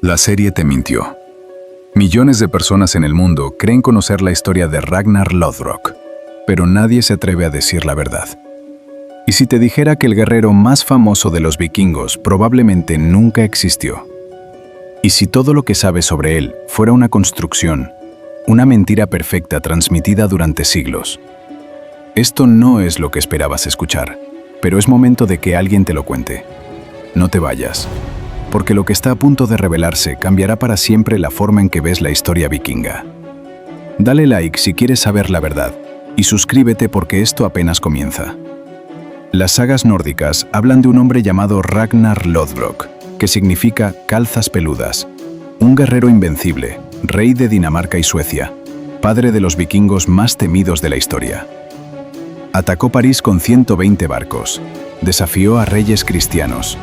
La serie te mintió. Millones de personas en el mundo creen conocer la historia de Ragnar Lothbrok, pero nadie se atreve a decir la verdad. ¿Y si te dijera que el guerrero más famoso de los vikingos probablemente nunca existió? ¿Y si todo lo que sabes sobre él fuera una construcción, una mentira perfecta transmitida durante siglos? Esto no es lo que esperabas escuchar, pero es momento de que alguien te lo cuente. No te vayas, porque lo que está a punto de revelarse cambiará para siempre la forma en que ves la historia vikinga. Dale like si quieres saber la verdad, y suscríbete porque esto apenas comienza. Las sagas nórdicas hablan de un hombre llamado Ragnar Lothbrok, que significa calzas peludas, un guerrero invencible, rey de Dinamarca y Suecia, padre de los vikingos más temidos de la historia. Atacó París con 120 barcos, desafió a reyes cristianos,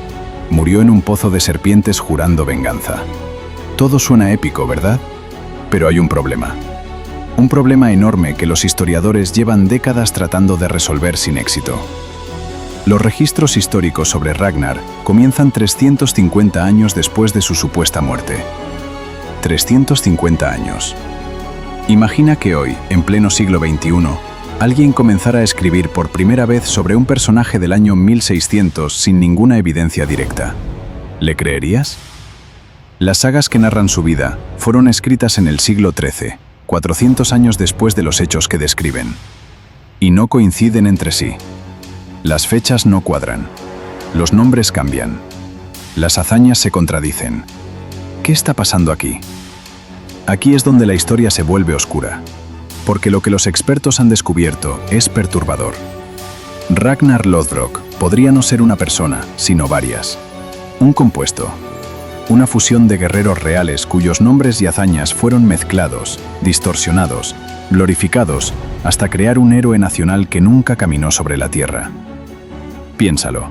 murió en un pozo de serpientes jurando venganza. Todo suena épico, ¿verdad? Pero hay un problema. Un problema enorme que los historiadores llevan décadas tratando de resolver sin éxito. Los registros históricos sobre Ragnar comienzan 350 años después de su supuesta muerte. 350 años. Imagina que hoy, en pleno siglo XXI, alguien comenzara a escribir por primera vez sobre un personaje del año 1600 sin ninguna evidencia directa. ¿Le creerías? Las sagas que narran su vida fueron escritas en el siglo XIII, 400 años después de los hechos que describen. Y no coinciden entre sí. Las fechas no cuadran. Los nombres cambian. Las hazañas se contradicen. ¿Qué está pasando aquí? Aquí es donde la historia se vuelve oscura. Porque lo que los expertos han descubierto es perturbador. Ragnar Lothbrok podría no ser una persona, sino varias. Un compuesto. Una fusión de guerreros reales cuyos nombres y hazañas fueron mezclados, distorsionados, glorificados, hasta crear un héroe nacional que nunca caminó sobre la tierra. Piénsalo.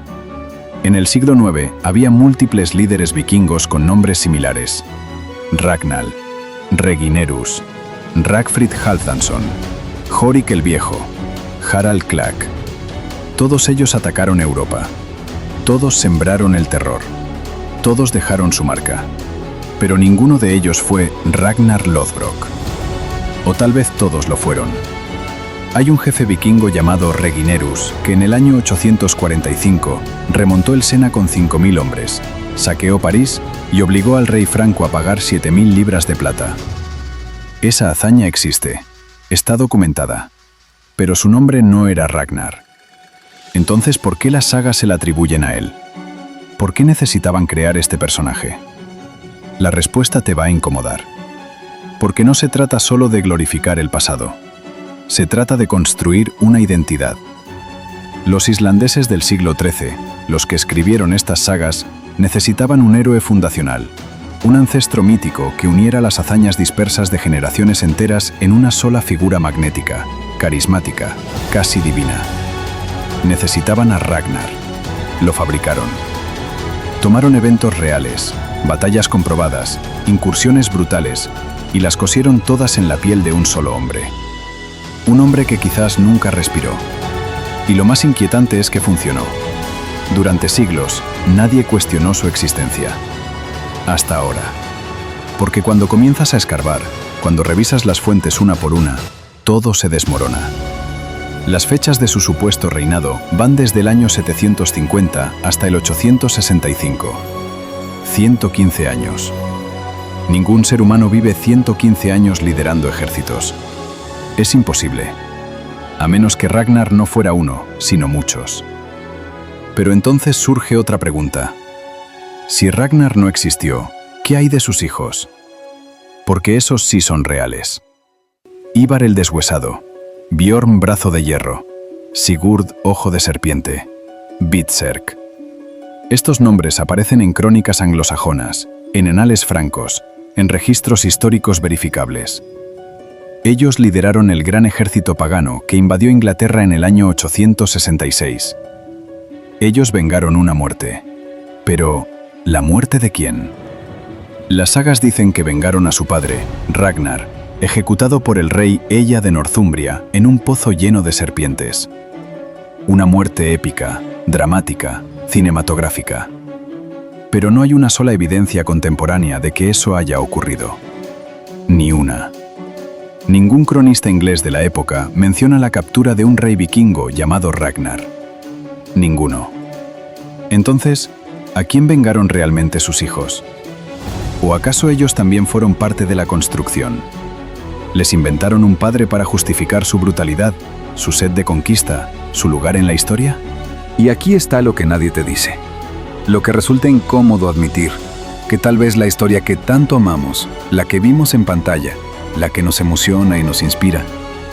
En el siglo IX había múltiples líderes vikingos con nombres similares. Ragnar, Reginerus, Ragfrid Halfdansson, Horik el Viejo, Harald Klak. Todos ellos atacaron Europa. Todos sembraron el terror. Todos dejaron su marca. Pero ninguno de ellos fue Ragnar Lothbrok. O tal vez todos lo fueron. Hay un jefe vikingo llamado Reginerus que en el año 845 remontó el Sena con 5.000 hombres, saqueó París y obligó al rey franco a pagar 7.000 libras de plata. Esa hazaña existe, está documentada, pero su nombre no era Ragnar. Entonces, ¿por qué las sagas se la atribuyen a él? ¿Por qué necesitaban crear este personaje? La respuesta te va a incomodar. Porque no se trata solo de glorificar el pasado. Se trata de construir una identidad. Los islandeses del siglo XIII, los que escribieron estas sagas, necesitaban un héroe fundacional, un ancestro mítico que uniera las hazañas dispersas de generaciones enteras en una sola figura magnética, carismática, casi divina. Necesitaban a Ragnar. Lo fabricaron. Tomaron eventos reales, batallas comprobadas, incursiones brutales, y las cosieron todas en la piel de un solo hombre. Un hombre que quizás nunca respiró. Y lo más inquietante es que funcionó. Durante siglos, nadie cuestionó su existencia. Hasta ahora. Porque cuando comienzas a escarbar, cuando revisas las fuentes una por una, todo se desmorona. Las fechas de su supuesto reinado van desde el año 750 hasta el 865. 115 años. Ningún ser humano vive 115 años liderando ejércitos. Es imposible. A menos que Ragnar no fuera uno, sino muchos. Pero entonces surge otra pregunta. Si Ragnar no existió, ¿qué hay de sus hijos? Porque esos sí son reales. Ivar el Deshuesado, Bjorn Brazo de Hierro, Sigurd Ojo de Serpiente, Berserk. Estos nombres aparecen en crónicas anglosajonas, en anales francos, en registros históricos verificables. Ellos lideraron el gran ejército pagano que invadió Inglaterra en el año 866. Ellos vengaron una muerte. Pero, ¿la muerte de quién? Las sagas dicen que vengaron a su padre, Ragnar, ejecutado por el rey Ella de Northumbria en un pozo lleno de serpientes. Una muerte épica, dramática, cinematográfica. Pero no hay una sola evidencia contemporánea de que eso haya ocurrido. Ni una. Ningún cronista inglés de la época menciona la captura de un rey vikingo llamado Ragnar. Ninguno. Entonces, ¿a quién vengaron realmente sus hijos? ¿O acaso ellos también fueron parte de la construcción? ¿Les inventaron un padre para justificar su brutalidad, su sed de conquista, su lugar en la historia? Y aquí está lo que nadie te dice. Lo que resulta incómodo admitir, que tal vez la historia que tanto amamos, la que vimos en pantalla, la que nos emociona y nos inspira,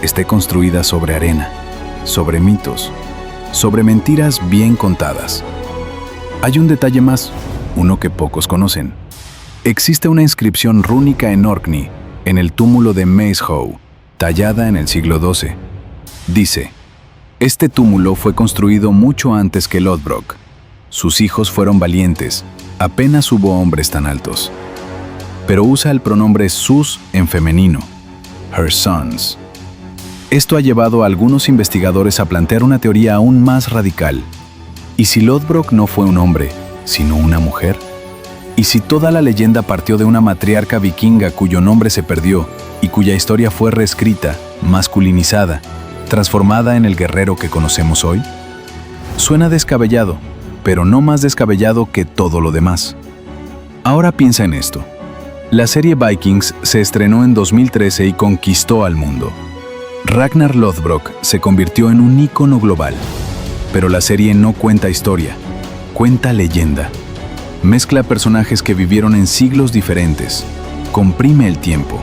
esté construida sobre arena, sobre mitos, sobre mentiras bien contadas. Hay un detalle más, uno que pocos conocen. Existe una inscripción rúnica en Orkney, en el túmulo de Mace Howe, tallada en el siglo XII. Dice: este túmulo fue construido mucho antes que Lodbrok. Sus hijos fueron valientes, apenas hubo hombres tan altos. Pero usa el pronombre sus en femenino, her sons. Esto ha llevado a algunos investigadores a plantear una teoría aún más radical. ¿Y si Lodbrok no fue un hombre, sino una mujer? ¿Y si toda la leyenda partió de una matriarca vikinga cuyo nombre se perdió y cuya historia fue reescrita, masculinizada, transformada en el guerrero que conocemos hoy? Suena descabellado, pero no más descabellado que todo lo demás. Ahora piensa en esto. La serie Vikings se estrenó en 2013 y conquistó al mundo. Ragnar Lodbrok se convirtió en un ícono global. Pero la serie no cuenta historia, cuenta leyenda. Mezcla personajes que vivieron en siglos diferentes, comprime el tiempo,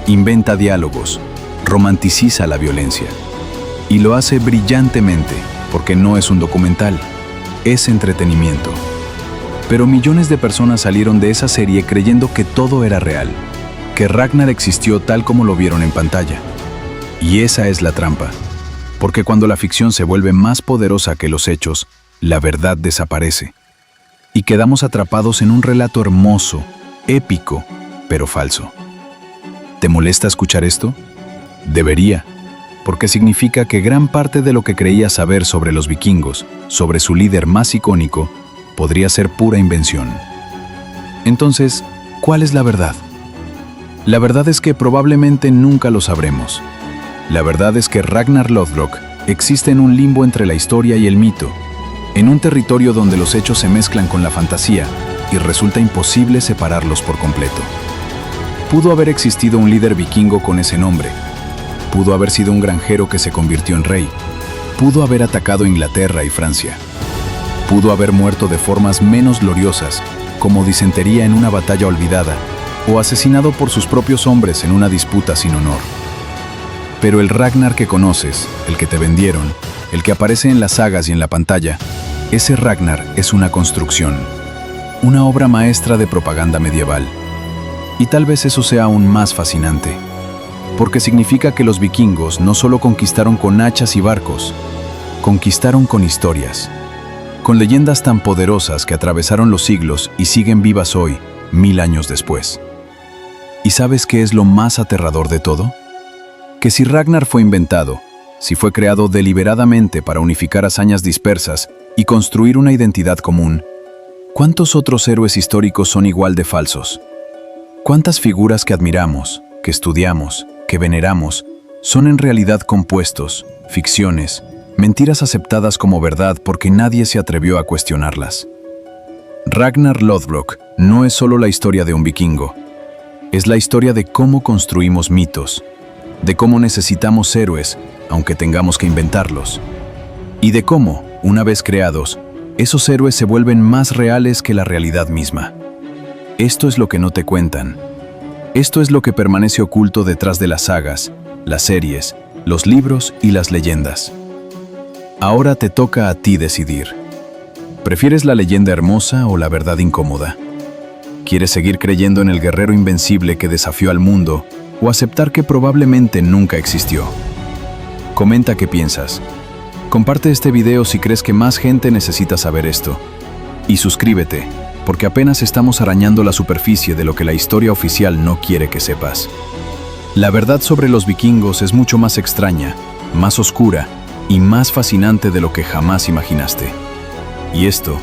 inventa diálogos, romanticiza la violencia. Y lo hace brillantemente, porque no es un documental, es entretenimiento. Pero millones de personas salieron de esa serie creyendo que todo era real, que Ragnar existió tal como lo vieron en pantalla. Y esa es la trampa, porque cuando la ficción se vuelve más poderosa que los hechos, la verdad desaparece. Y quedamos atrapados en un relato hermoso, épico, pero falso. ¿Te molesta escuchar esto? Debería, porque significa que gran parte de lo que creías saber sobre los vikingos, sobre su líder más icónico, podría ser pura invención. Entonces, ¿cuál es la verdad? La verdad es que probablemente nunca lo sabremos. La verdad es que Ragnar Lodbrok existe en un limbo entre la historia y el mito, en un territorio donde los hechos se mezclan con la fantasía y resulta imposible separarlos por completo. Pudo haber existido un líder vikingo con ese nombre. Pudo haber sido un granjero que se convirtió en rey. Pudo haber atacado Inglaterra y Francia. Pudo haber muerto de formas menos gloriosas, como disentería en una batalla olvidada, o asesinado por sus propios hombres en una disputa sin honor. Pero el Ragnar que conoces, el que te vendieron, el que aparece en las sagas y en la pantalla, ese Ragnar es una construcción, una obra maestra de propaganda medieval. Y tal vez eso sea aún más fascinante, porque significa que los vikingos no solo conquistaron con hachas y barcos, conquistaron con historias, con leyendas tan poderosas que atravesaron los siglos y siguen vivas hoy, 1000 años después. ¿Y sabes qué es lo más aterrador de todo? Que si Ragnar fue inventado, si fue creado deliberadamente para unificar hazañas dispersas y construir una identidad común, ¿cuántos otros héroes históricos son igual de falsos? ¿Cuántas figuras que admiramos, que estudiamos, que veneramos, son en realidad compuestos, ficciones, mentiras aceptadas como verdad porque nadie se atrevió a cuestionarlas? Ragnar Lodbrok no es solo la historia de un vikingo, es la historia de cómo construimos mitos, de cómo necesitamos héroes, aunque tengamos que inventarlos, y de cómo, una vez creados, esos héroes se vuelven más reales que la realidad misma. Esto es lo que no te cuentan. Esto es lo que permanece oculto detrás de las sagas, las series, los libros y las leyendas. Ahora te toca a ti decidir. ¿Prefieres la leyenda hermosa o la verdad incómoda? ¿Quieres seguir creyendo en el guerrero invencible que desafió al mundo o aceptar que probablemente nunca existió? Comenta qué piensas. Comparte este video si crees que más gente necesita saber esto. Y suscríbete, porque apenas estamos arañando la superficie de lo que la historia oficial no quiere que sepas. La verdad sobre los vikingos es mucho más extraña, más oscura y más fascinante de lo que jamás imaginaste. Y esto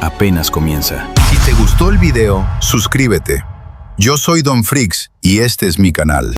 apenas comienza. Si te gustó el video, suscríbete. Yo soy Don Freaks y este es mi canal.